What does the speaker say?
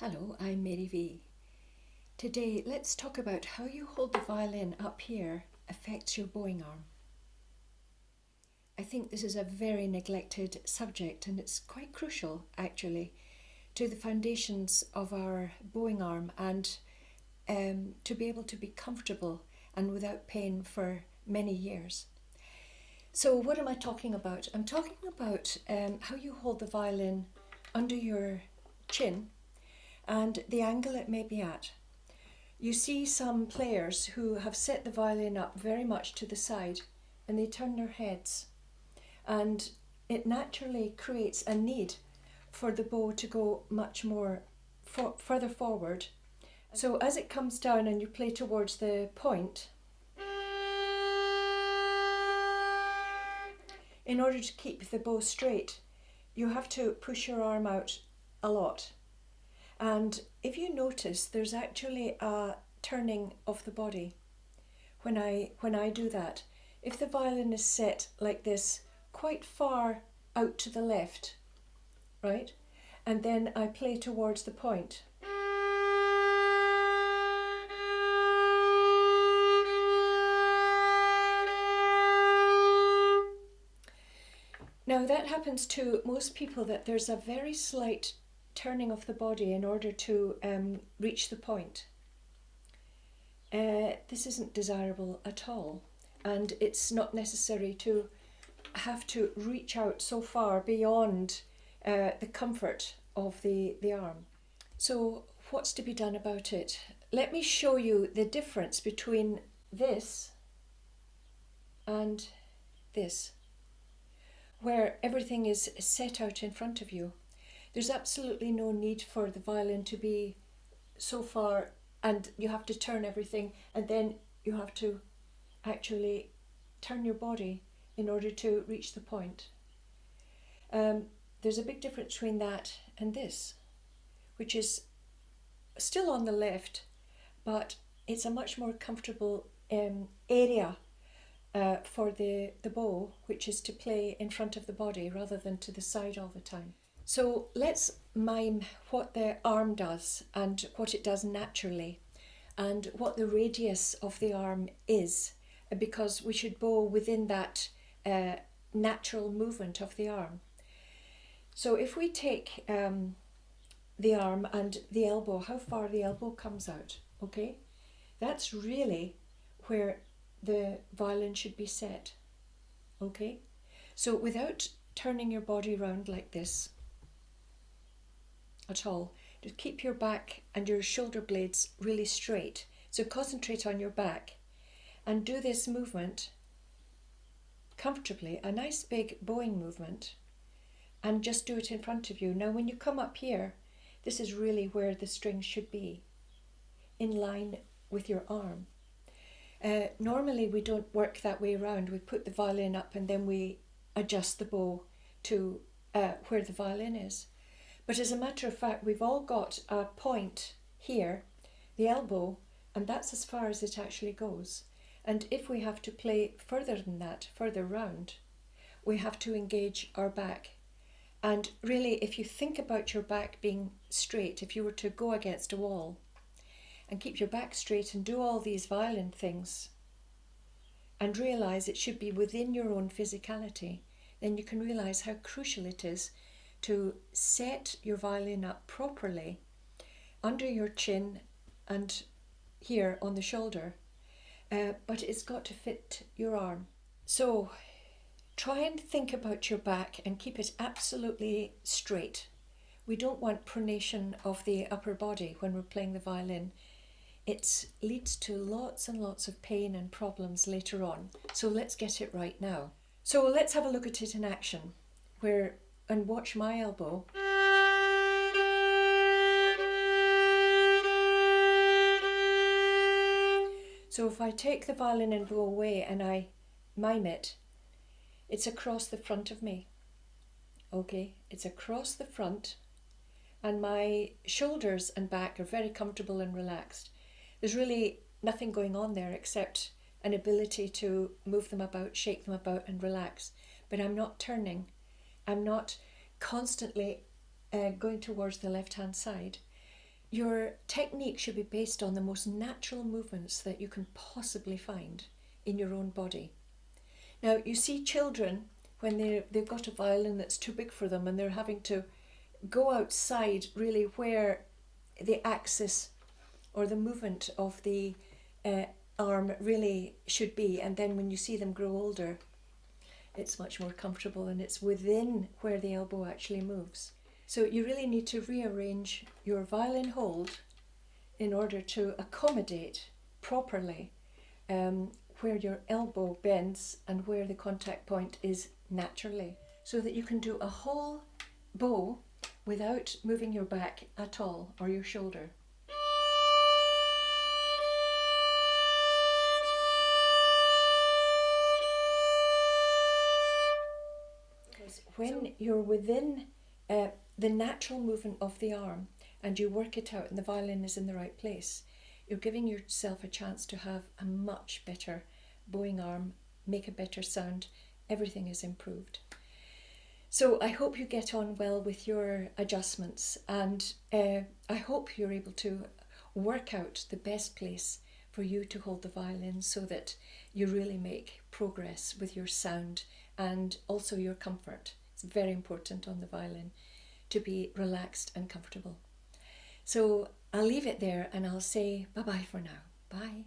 Hello, I'm Mary V. Today, let's talk about how you hold the violin up here affects your bowing arm. I think this is a very neglected subject, and it's quite crucial, actually, to the foundations of our bowing arm and to be able to be comfortable and without pain for many years. So what am I talking about? I'm talking about how you hold the violin under your chin and the angle it may be at. You see some players who have set the violin up very much to the side and they turn their heads, and it naturally creates a need for the bow to go much more further forward. So as it comes down and you play towards the point, in order to keep the bow straight, you have to push your arm out a lot. And if you notice, there's actually a turning of the body when I do that. If the violin is set like this, quite far out to the left, right? And then I play towards the point. Now that happens to most people, that there's a very slight turning of the body in order to reach the point. This isn't desirable at all, and it's not necessary to have to reach out so far beyond the comfort of the arm. So what's to be done about it? Let me show you the difference between this and this, where everything is set out in front of you. There's absolutely no need for the violin to be so far, and you have to turn everything, and then you have to actually turn your body in order to reach the point. There's a big difference between that and this, which is still on the left, but it's a much more comfortable area for the bow, which is to play in front of the body rather than to the side all the time. So let's mime what the arm does and what it does naturally and what the radius of the arm is, because we should bow within that natural movement of the arm. So if we take the arm and the elbow, how far the elbow comes out, okay? That's really where the violin should be set, okay? So without turning your body round like this at all, just keep your back and your shoulder blades really straight. So concentrate on your back and do this movement comfortably, a nice big bowing movement, and just do it in front of you. Now when you come up here, this is really where the strings should be, in line with your arm. Normally we don't work that way around. We put the violin up and then we adjust the bow to where the violin is. But as a matter of fact, we've all got a point here, the elbow, and that's as far as it actually goes. And if we have to play further than that, further round, we have to engage our back. And really, if you think about your back being straight, if you were to go against a wall and keep your back straight and do all these violin things and realise it should be within your own physicality, then you can realise how crucial it is to set your violin up properly under your chin and here on the shoulder, but it's got to fit your arm. So try and think about your back and keep it absolutely straight. We don't want pronation of the upper body when we're playing the violin. It leads to lots and lots of pain and problems later on. So let's get it right now. So let's have a look at it in action, and watch my elbow. So if I take the violin and go away and I mime it, it's across the front of me. Okay, it's across the front, and my shoulders and back are very comfortable and relaxed. There's really nothing going on there except an ability to move them about, shake them about and relax. But I'm not turning. I'm not constantly going towards the left-hand side. your technique should be based on the most natural movements that you can possibly find in your own body. Now, you see children when they've got a violin that's too big for them and they're having to go outside really where the axis or the movement of the arm really should be, and then when you see them grow older, it's much more comfortable and it's within where the elbow actually moves. So you really need to rearrange your violin hold in order to accommodate properly where your elbow bends and where the contact point is naturally, so that you can do a whole bow without moving your back at all or your shoulder. When you're within the natural movement of the arm and you work it out and the violin is in the right place, you're giving yourself a chance to have a much better bowing arm, make a better sound, everything is improved. So I hope you get on well with your adjustments, and I hope you're able to work out the best place for you to hold the violin so that you really make progress with your sound and also your comfort. It's very important on the violin to be relaxed and comfortable. So I'll leave it there and I'll say bye-bye for now. Bye.